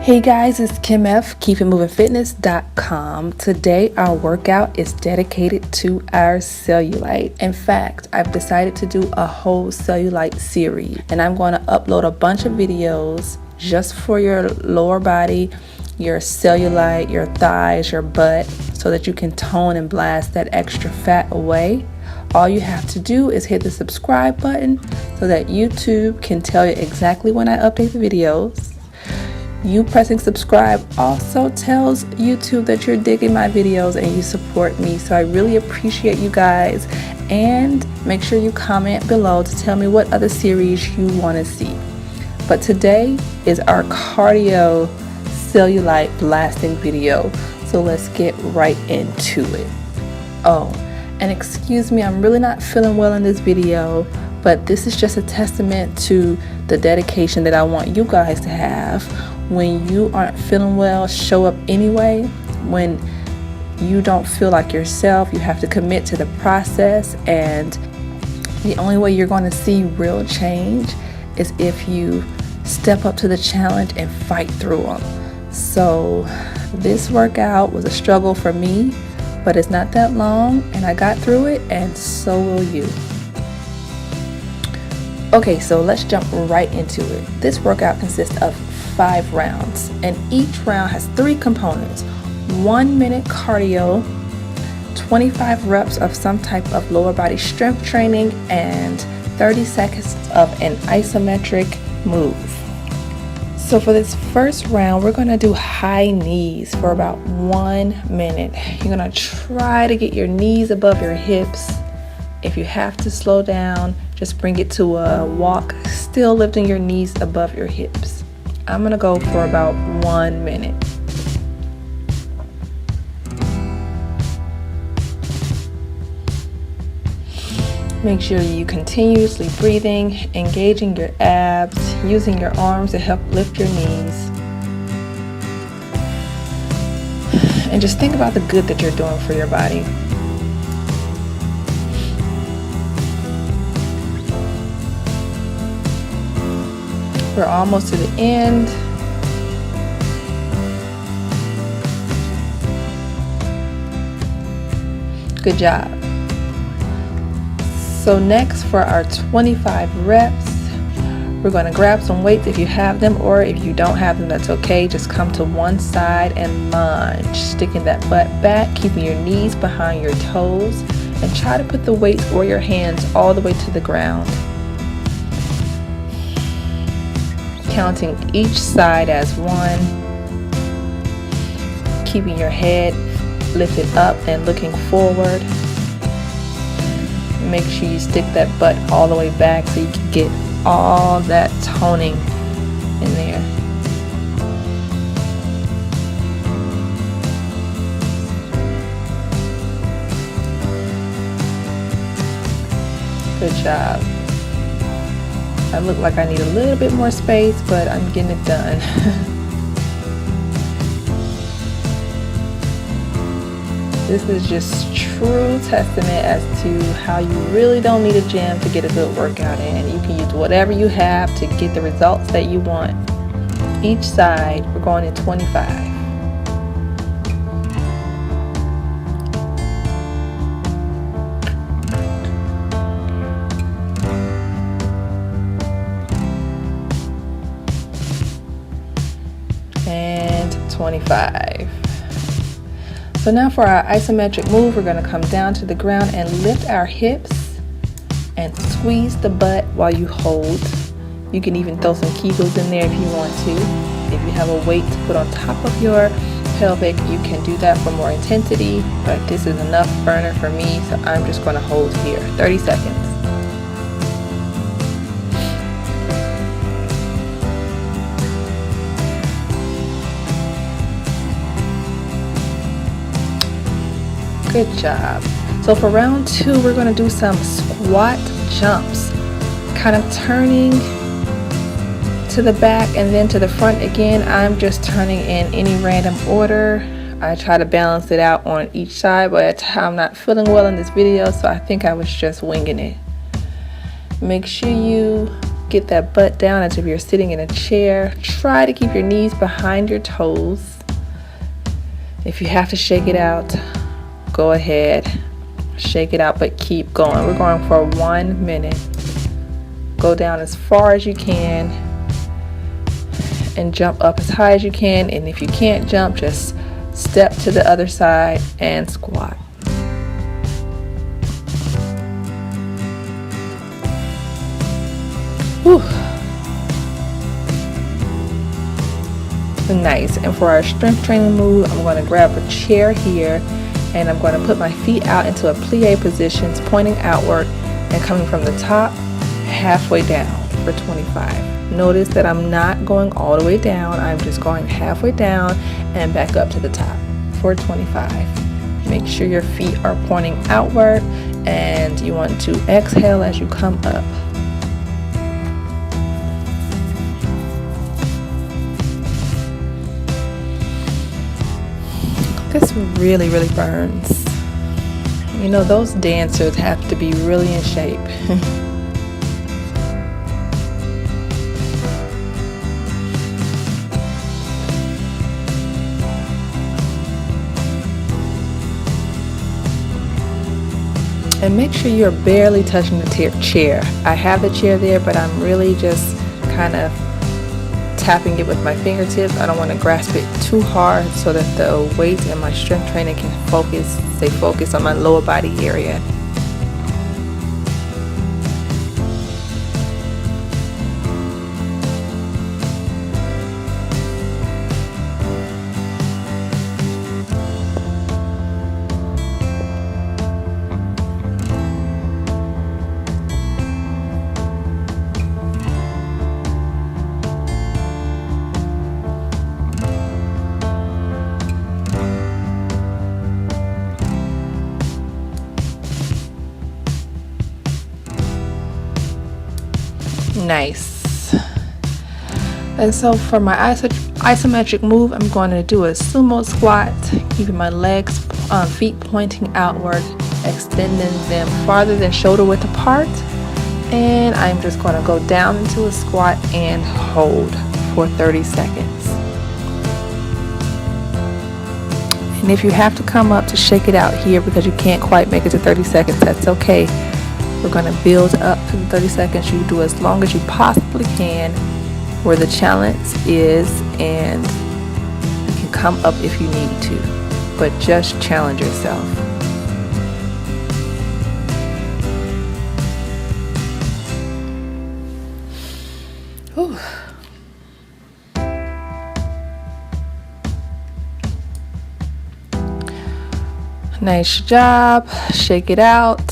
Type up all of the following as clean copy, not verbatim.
Hey guys, it's Kim F, keepitmovingfitness.com. Today our workout is dedicated to our cellulite. In fact, I've decided to do a whole cellulite series, and I'm going to upload a bunch of videos just for your lower body, your cellulite, your thighs, your butt, so that you can tone and blast that extra fat away. All you have to do is hit the subscribe button so that YouTube can tell you exactly when I update the videos. You pressing subscribe also tells YouTube that you're digging my videos and you support me, so I really appreciate you guys. And make sure you comment below to tell me what other series you want to see. But today is our cardio cellulite blasting video, so let's get right into it. Oh, and excuse me, I'm really not feeling well in this video, but this is just a testament to the dedication that I want you guys to have. When you aren't feeling well, show up anyway. When you don't feel like yourself, you have to commit to the process, and the only way you're going to see real change is if you step up to the challenge and fight through them. So this workout was a struggle for me, but it's not that long and I got through it, and so will you. Okay, so let's jump right into it. This workout consists of 5 rounds, and each round has 3 components: 1 minute cardio, 25 reps of some type of lower body strength training, and 30 seconds of an isometric move. So for this first round, we're going to do high knees for about 1 minute. You're going to try to get your knees above your hips. If you have to slow down, just bring it to a walk, still lifting your knees above your hips. I'm going to go for about 1 minute. Make sure you continuously breathing, engaging your abs, using your arms to help lift your knees. And just think about the good that you're doing for your body. We're almost to the end. Good job. So next, for our 25 reps, we're going to grab some weights if you have them, or if you don't have them, that's okay. Just come to one side and lunge, sticking that butt back, keeping your knees behind your toes, and try to put the weights or your hands all the way to the ground. Counting each side as 1, keeping your head lifted up and looking forward. Make sure you stick that butt all the way back so you can get all that toning in there. Good job. I look like I need a little bit more space, but I'm getting it done. This is just true testament as to how you really don't need a gym to get a good workout in. You can use whatever you have to get the results that you want. Each side, we're going in 25. And 25. So now for our isometric move, we're going to come down to the ground and lift our hips and squeeze the butt while you hold. You can even throw some Kegels in there if you want to. If you have a weight to put on top of your pelvic, you can do that for more intensity, but this is enough burner for me, so I'm just going to hold here 30 seconds. Good job. So for round 2, we're going to do some squat jumps, kind of turning to the back and then to the front again. I'm just turning in any random order. I try to balance it out on each side, but I'm not feeling well in this video, so I think I was just winging it. Make sure you Get that butt down as if you're sitting in a chair. Try to keep your knees behind your toes. If you have to shake it out, go ahead. Shake it out, but keep going. We're going for 1 minute. Go down as far as you can and jump up as high as you can. And if you can't jump, just step to the other side and squat. Whew. Nice. And for our strength training move, I'm going to grab a chair here and I'm going to put my feet out into a plie positions, pointing outward and coming from the top halfway down for 25. Notice that I'm not going all the way down. I'm just going halfway down and back up to the top for 25. Make sure your feet are pointing outward and you want to exhale as you come up. This really burns. You know, those dancers have to be really in shape. And make sure you're barely touching the chair. I have the chair there, but I'm really just kind of tapping it with my fingertips. I don't want to grasp it too hard so that the weight and my strength training can stay focused on my lower body area. Nice. And so for my isometric move, I'm going to do a sumo squat, keeping my legs, feet pointing outward, extending them farther than shoulder width apart. And I'm just going to go down into a squat and hold for 30 seconds. And if you have to come up to shake it out here because you can't quite make it to 30 seconds, that's okay. We're going to build up to the 30 seconds. You do as long as you possibly can where the challenge is, and you can come up if you need to, but just challenge yourself. Whew. Nice job. Shake it out.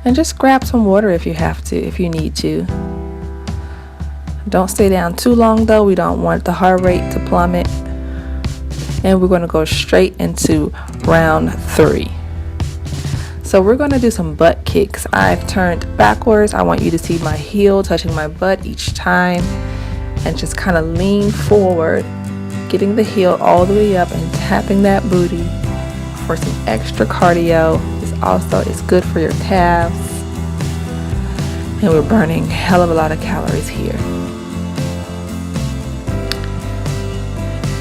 And just grab some water if you have to, if you need to. Don't stay down too long though. We don't want the heart rate to plummet. And we're going to go straight into round 3. So we're going to do some butt kicks. I've turned backwards. I want you to see my heel touching my butt each time. And just kind of lean forward, getting the heel all the way up and tapping that booty for some extra cardio. It's good for your calves, and we're burning a hell of a lot of calories here.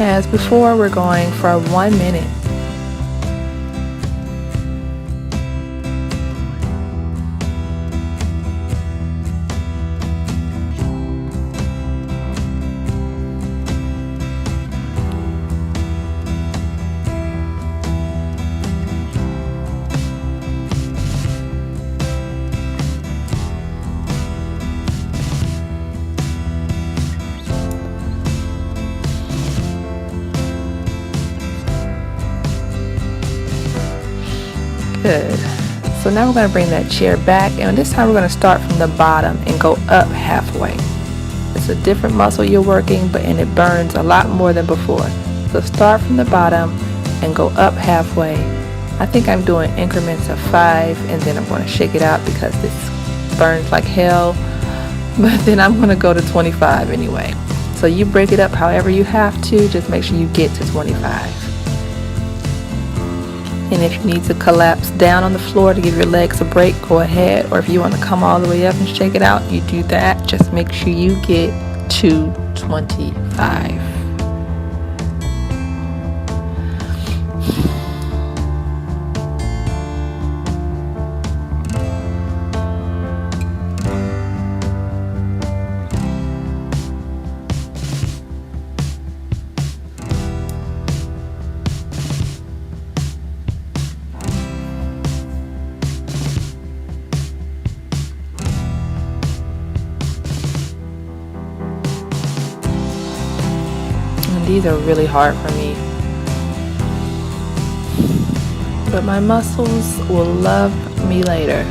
As before, we're going for 1 minute. Good. So now we're going to bring that chair back, and this time we're going to start from the bottom and go up halfway. It's a different muscle you're working, and it burns a lot more than before. So start from the bottom and go up halfway. I think I'm doing increments of 5, and then I'm going to shake it out because this burns like hell. But then I'm going to go to 25 anyway. So you break it up however you have to. Just make sure you get to 25. And if you need to collapse down on the floor to give your legs a break, go ahead. Or if you want to come all the way up and shake it out, you do that. Just make sure you get to 25. These are really hard for me, but my muscles will love me later.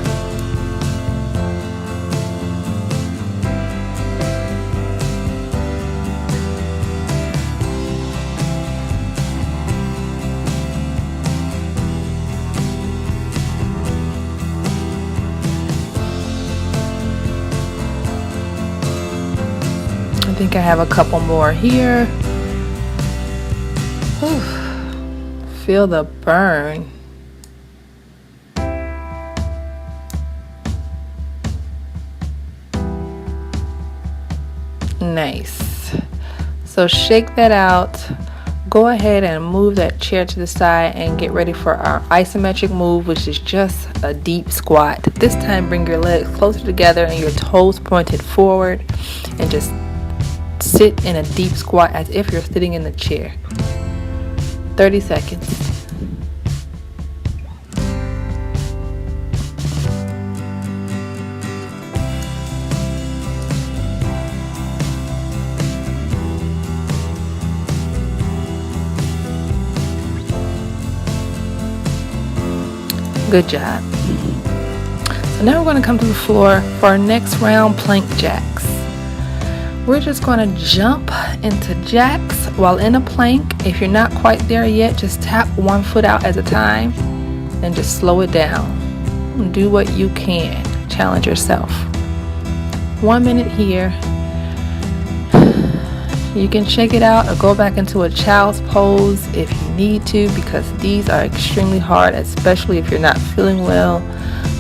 I think I have a couple more here. Whew. Feel the burn. Nice. So shake that out. Go ahead and move that chair to the side and get ready for our isometric move, which is just a deep squat. This time bring your legs closer together and your toes pointed forward, and just sit in a deep squat as if you're sitting in the chair. 30 seconds. Good job. So now we're going to come to the floor for our next round, plank jacks. We're just going to jump into jacks while in a plank. If you're not quite there yet, just tap one foot out at a time and just slow it down. Do what you can. Challenge yourself. 1 minute here. You can shake it out or go back into a child's pose if you need to, because these are extremely hard, especially if you're not feeling well.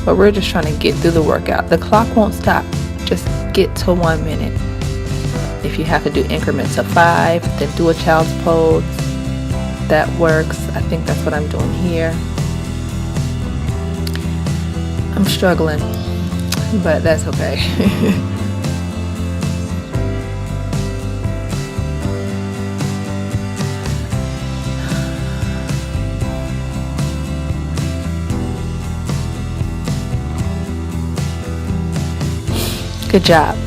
But we're just trying to get through the workout. The clock won't stop. Just get to 1 minute. If you have to do increments of 5, then do a child's pose. That works. I think that's what I'm doing here. I'm struggling, but that's okay. Good job.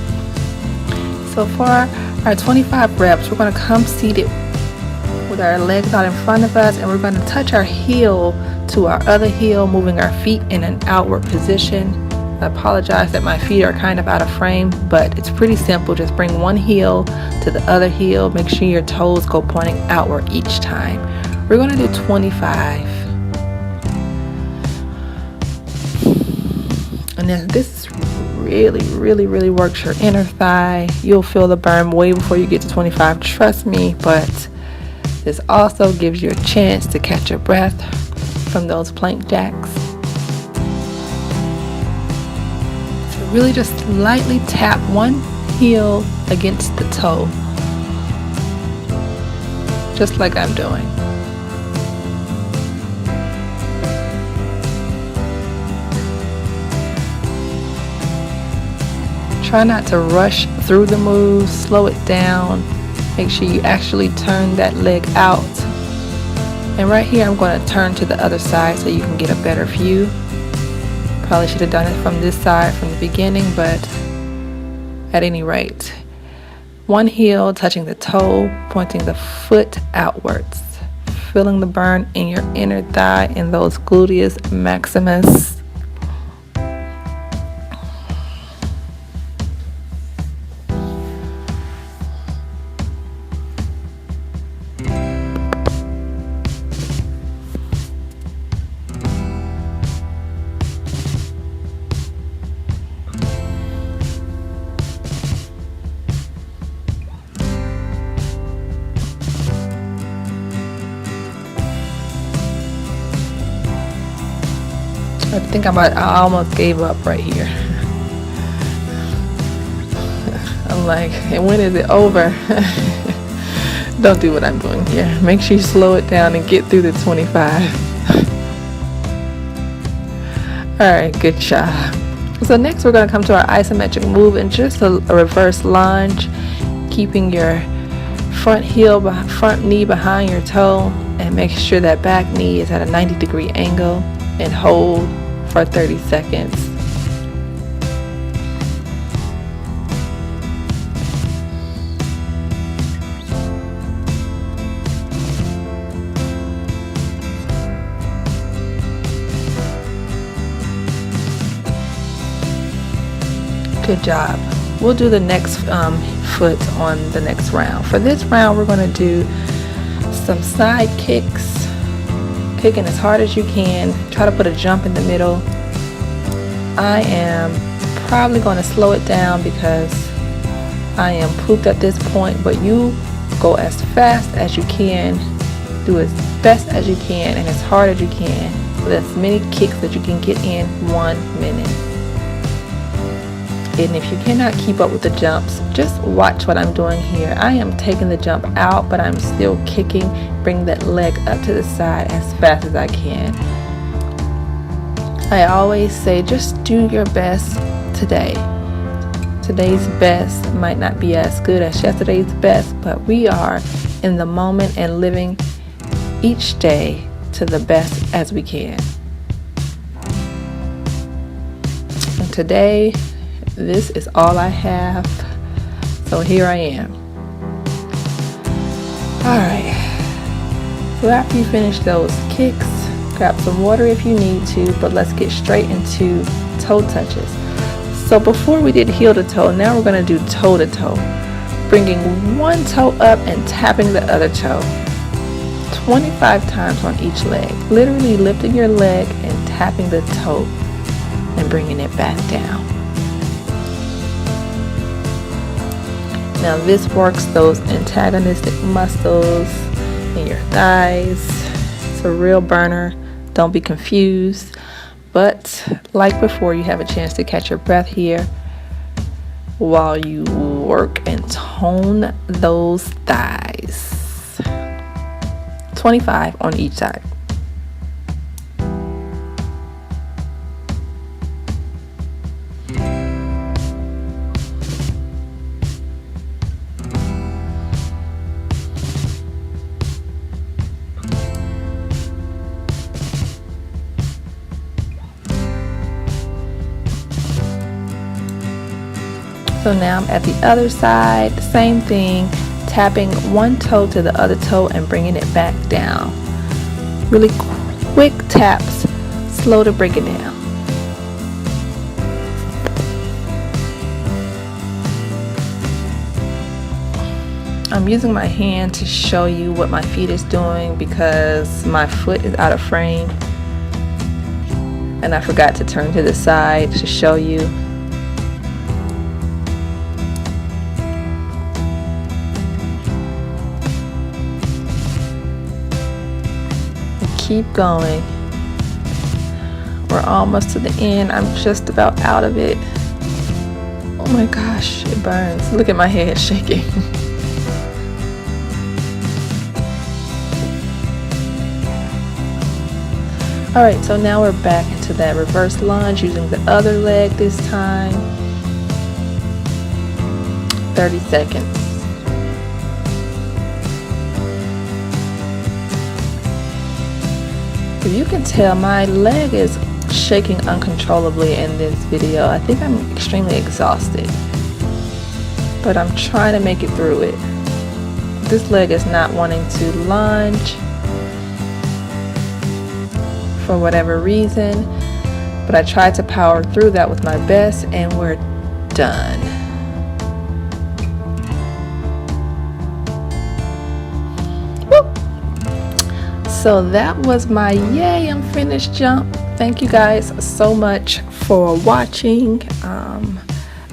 So for our 25 reps, we're going to come seated with our legs out in front of us, and we're going to touch our heel to our other heel, moving our feet in an outward position. I apologize that my feet are kind of out of frame, but it's pretty simple. Just bring one heel to the other heel. Make sure your toes go pointing outward each time. We're going to do 25. And then this really works your inner thigh. You'll feel the burn way before you get to 25, trust me. But this also gives you a chance to catch your breath from those plank jacks. So really just lightly tap one heel against the toe, just like I'm doing. Try not to rush through the move. Slow it down. Make sure you actually turn that leg out. And right here, I'm going to turn to the other side so you can get a better view. Probably should have done it from this side from the beginning, but at any rate, one heel touching the toe, pointing the foot outwards. Feeling the burn in your inner thigh and those gluteus maximus. I think I almost gave up right here. I'm like, and when is it over? Don't do what I'm doing here. Make sure you slow it down and get through the 25. Alright, good job. So next we're going to come to our isometric move and just a reverse lunge, keeping your front knee behind your toe, and make sure that back knee is at a 90-degree angle, and hold for 30 seconds. Good job. We'll do the next foot on the next round. For this round, we're going to do some side kicks, kicking as hard as you can. Try to put a jump in the middle. I am probably going to slow it down because I am pooped at this point, but you go as fast as you can, do as best as you can, and as hard as you can, with as many kicks that you can get in 1 minute. And if you cannot keep up with the jumps, just watch what I'm doing here. I am taking the jump out, but I'm still kicking, bring that leg up to the side as fast as I can. I always say, just do your best today. Today's best might not be as good as yesterday's best, but we are in the moment and living each day to the best as we can. And today, this is all I have, so here I am. Alright, so after you finish those kicks, grab some water if you need to, but let's get straight into toe touches. So before we did heel to toe, now we're going to do toe to toe, bringing one toe up and tapping the other toe 25 times on each leg, literally lifting your leg and tapping the toe and bringing it back down. Now this works those antagonistic muscles in your thighs. It's a real burner. Don't be confused. But like before, you have a chance to catch your breath here while you work and tone those thighs. 25 on each side. So now I'm at the other side, same thing, tapping one toe to the other toe and bringing it back down. Really quick taps, slow to break it down. I'm using my hand to show you what my feet is doing because my foot is out of frame and I forgot to turn to the side to show you. Keep going. We're almost to the end. I'm just about out of it. Oh my gosh, it burns. Look at my head shaking. Alright, so now we're back into that reverse lunge using the other leg this time. 30 seconds. If you can tell, my leg is shaking uncontrollably in this video. I think I'm extremely exhausted, but I'm trying to make it through it. This leg is not wanting to lunge for whatever reason, but I tried to power through that with my best and we're done. So that was my yay, I'm finished jump. Thank you guys so much for watching.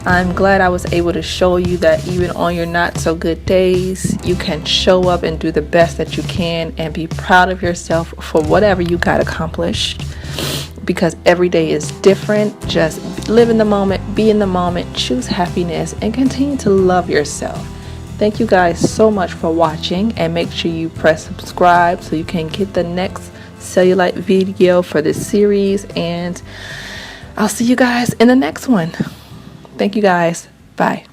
I'm glad I was able to show you that even on your not so good days, you can show up and do the best that you can and be proud of yourself for whatever you got accomplished. because every day is different. Just live in the moment, be in the moment, choose happiness, and continue to love yourself. Thank you guys so much for watching, and make sure you press subscribe so you can get the next cellulite video for this series, and I'll see you guys in the next one. Thank you guys. Bye.